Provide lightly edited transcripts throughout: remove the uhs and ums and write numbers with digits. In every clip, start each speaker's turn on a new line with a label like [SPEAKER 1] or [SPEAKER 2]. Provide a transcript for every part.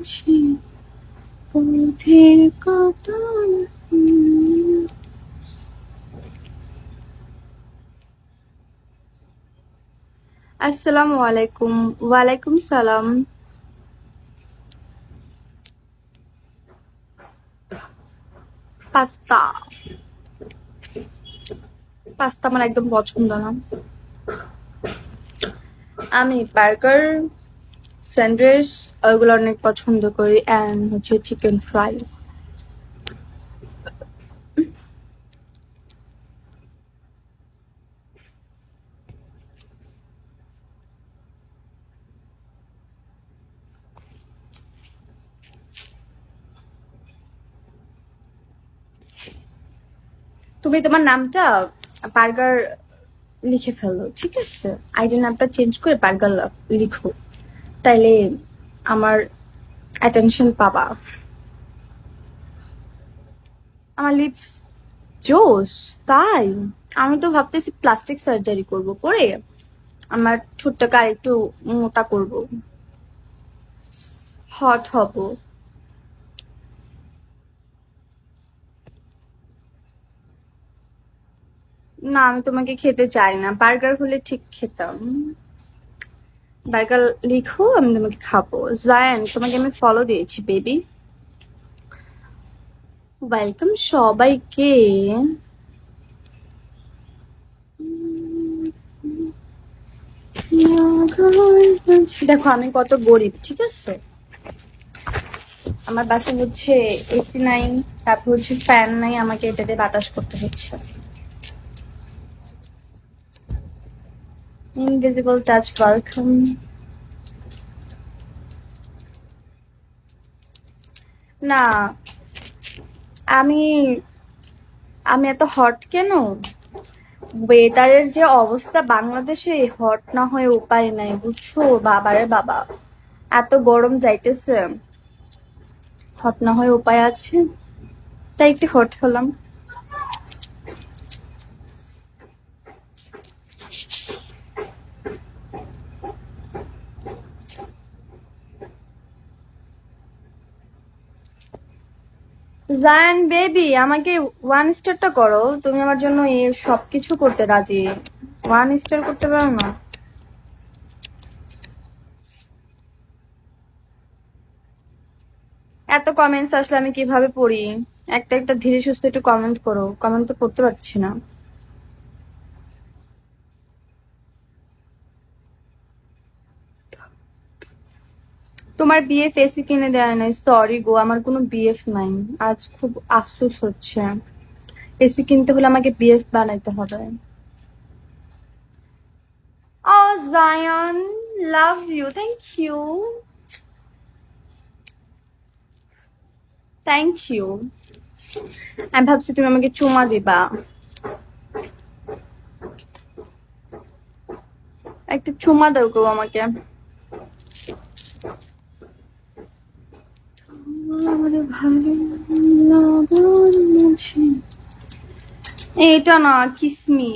[SPEAKER 1] মাঝে পথের কাঁটা। আসসালামু আলাইকুম। ওয়ালাইকুম সালাম। পাস্তা, পাস্তা আমার একদম পছন্দ না। আমি বার্গার, স্যান্ডউইচ ওইগুলো অনেক পছন্দ করি, অ্যান্ড হচ্ছে চিকেন ফ্রাই। তুমি তোমার নামটা বার্গার লিখে ফেলো, ঠিক আছে? আইডি নামটা চেঞ্জ করে বার্গার লিখো, তাইলে আমার অ্যাটেনশন পাবা। আমার লিপস জোস, তাই? আমি তো ভাবতেছি প্লাস্টিক সার্জারি করব, করে আমার ঠোঁটটাকে আর একটু মোটা করব, হট হব। না, আমি তোমাকে খেতে চাই না। বার্গার হলে ঠিক খেতাম। বার্গার লিখো, আমি তোমাকে খাবো। জায়ান, তোমাকে আমি ফলো দিয়েছি বেবি। ওয়েলকাম সবাইকে। দেখো আমি কত গরিব, ঠিক আছে? আমার বাসায় হচ্ছে এসি নাই, তারপর হচ্ছে ফ্যান নাই, আমাকে এটাতে বাতাস করতে হচ্ছে। Invisible touch, welcome. না, আমি আমি এত হট কেন? ওয়েদারের যে অবস্থা বাংলাদেশে, হট না হয়ে উপায় নাই, বুঝছো? বাবারে বাবা, এত গরম যাইতেছে, হট না হয়ে উপায় আছে, তাই একটু হট হলাম। জায়ান বেবি, আমাকে 1 স্টারটা করো। তুমি আমার জন্য সবকিছু করতে রাজি, 1 স্টার করতে পারো না? এত কমেন্টস আসলে আমি কিভাবে পড়ি? একটা একটা ধীরে সুস্থে একটু কমেন্ট করো, কমেন্ট তো পড়তে পারছি না। তোমার বিএফ এসি কিনে দেয় নাই? সরি গো, আমার কোনো বিএফ নাই। আজ খুব আফসোস হচ্ছে। এসি কিনতে হলে আমাকে বিএফ বানাইতে হবে। ও Zayn, love you, thank you, thank you. আমি ভাবছি তুমি আমাকে চুমা দিবা। একটা চুমা দাও গো আমাকে। এটা না, কিসমি,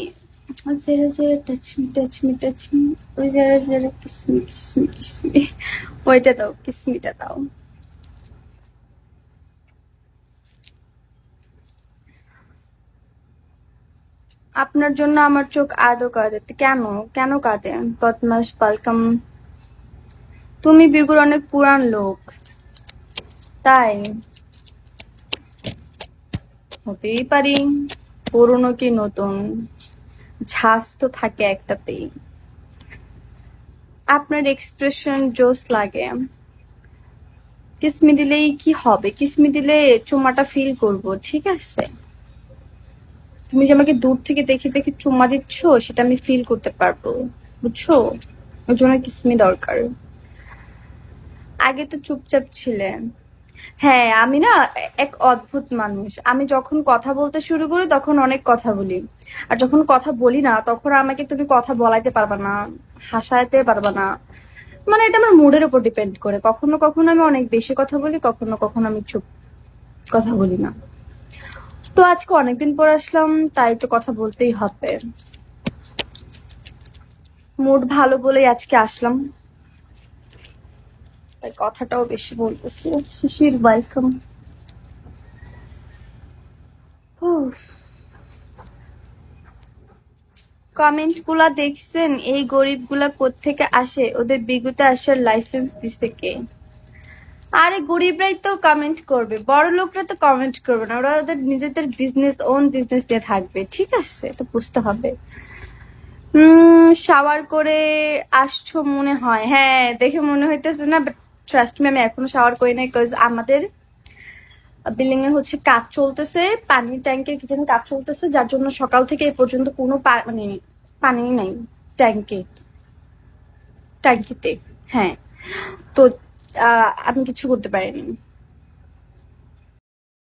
[SPEAKER 1] জেরা জেরা touch me touch me touch me, ওই জেরা জেরা কিসমি কিসমি কিসমি, ওইটা দাও, কিসমিটা দাও। আপনার জন্য আমার চোখ আদো কাঁদে। কেন? কেন কাঁদে? বদমাস বালকাম। তুমি বিগুর অনেক পুরান লোক, তাই? হতেই পারি, পুরনো কি নতুন, ঝাঁজ তো থাকে একটাতেই। আপনার এক্সপ্রেশন জোস লাগে। কিসমি দিলেই কি হবে? কিসমি দিলে চুমাটা ফিল করব, ঠিক আছে? তুমি যে আমাকে দূর থেকে দেখে দেখে চুমা দিচ্ছ, সেটা আমি ফিল করতে পারবো, বুঝছো? ওর জন্য কিসমি দরকার। আগে তো চুপচাপ ছিলে। হ্যাঁ, আমি না এক অদ্ভুত মানুষ। আমি যখন কথা বলতে শুরু করি তখন অনেক কথা বলি, আর যখন কথা বলি না তখন আমাকে তুমি কথা বলাইতে পারবা না, হাসাইতে পারবা না। মানে এটা আমার মুডের উপর ডিপেন্ড করে। কখনো কখনো আমি অনেক বেশি কথা বলি, কখনো কখনো আমি চুপ, কথা বলি না। তো আজকে অনেকদিন পর আসলাম, তাই তো কথা বলতেই হবে। মুড ভালো বলেই আজকে আসলাম। তাই কথাটাও বেশি বলতেছি। শিশির ওয়েলকাম। কমেন্ট গুলা দেখছেন? এই গরিব গুলা কোত্থেকে আসে? ওদের বিগুতে আসার লাইসেন্স দিছে কে? আরে গরিবরাই তো কমেন্ট করবে, বড় লোকরা তো কমেন্ট করবে না, ওরা ওদের নিজেদের বিজনেস, ওন বিজনেস দিয়ে থাকবে, ঠিক আছে? তো বুঝতে হবে। শাওয়ার করে আসছো মনে হয়, হ্যাঁ দেখে মনে হইতেছে না, বাট ট্রাস্ট মি আমি এখনো শাওয়ার করি নাই, বিকজ আমাদের বিল্ডিং এ হচ্ছে কাজ চলতেছে, পানির ট্যাঙ্কের কি যেন কাজ চলতেছে, যার জন্য সকাল থেকে এই পর্যন্ত কোনো মানে পানি নাই ট্যাঙ্কিতে। হ্যাঁ, তো আমি কিছু করতে পারিনি।